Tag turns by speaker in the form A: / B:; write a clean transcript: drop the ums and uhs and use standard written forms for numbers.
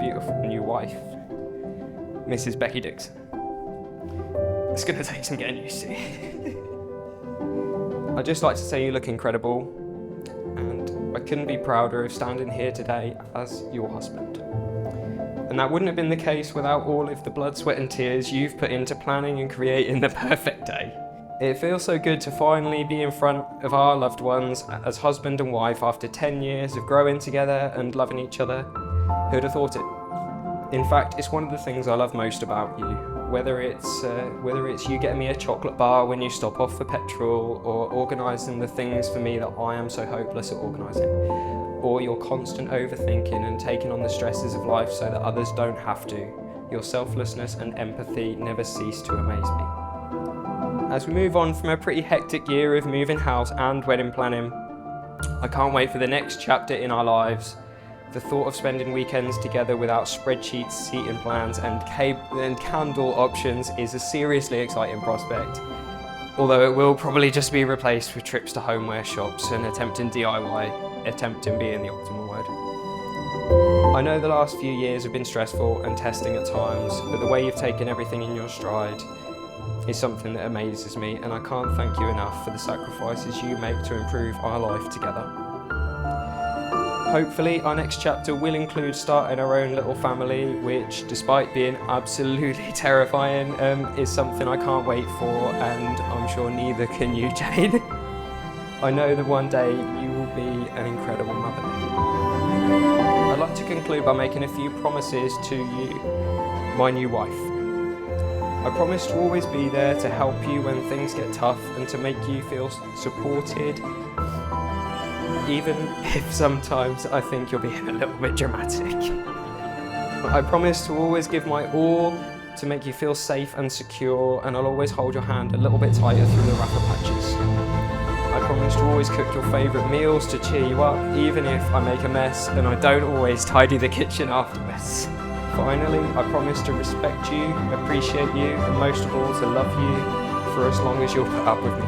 A: beautiful new wife, Mrs. Becky Dixon. It's going to take some getting used to. I'd just like to say you look incredible, and I couldn't be prouder of standing here today as your husband. And that wouldn't have been the case without all of the blood, sweat and tears you've put into planning and creating the perfect day. It feels so good to finally be in front of our loved ones as husband and wife after 10 years of growing together and loving each other. Who'd have thought it? In fact, it's one of the things I love most about you. Whether it's you getting me a chocolate bar when you stop off for petrol, or organising the things for me that I am so hopeless at organising, or your constant overthinking and taking on the stresses of life so that others don't have to. Your selflessness and empathy never cease to amaze me. As we move on from a pretty hectic year of moving house and wedding planning, I can't wait for the next chapter in our lives. The thought of spending weekends together without spreadsheets, seating plans and candle options is a seriously exciting prospect. Although it will probably just be replaced with trips to homeware shops and attempting DIY, attempting being the optimal word. I know the last few years have been stressful and testing at times, but the way you've taken everything in your stride is something that amazes me, and I can't thank you enough for the sacrifices you make to improve our life together. Hopefully our next chapter will include starting our own little family, which, despite being absolutely terrifying, is something I can't wait for, and I'm sure neither can you, Jane. I know that one day you will be an incredible mother. I'd like to conclude by making a few promises to you, my new wife. I promise to always be there to help you when things get tough and to make you feel supported, even if sometimes I think you're being a little bit dramatic. I promise to always give my all to make you feel safe and secure, and I'll always hold your hand a little bit tighter through the rougher patches. I promise to always cook your favourite meals to cheer you up, even if I make a mess and I don't always tidy the kitchen afterwards. Finally, I promise to respect you, appreciate you, and most of all to love you for as long as you'll put up with me.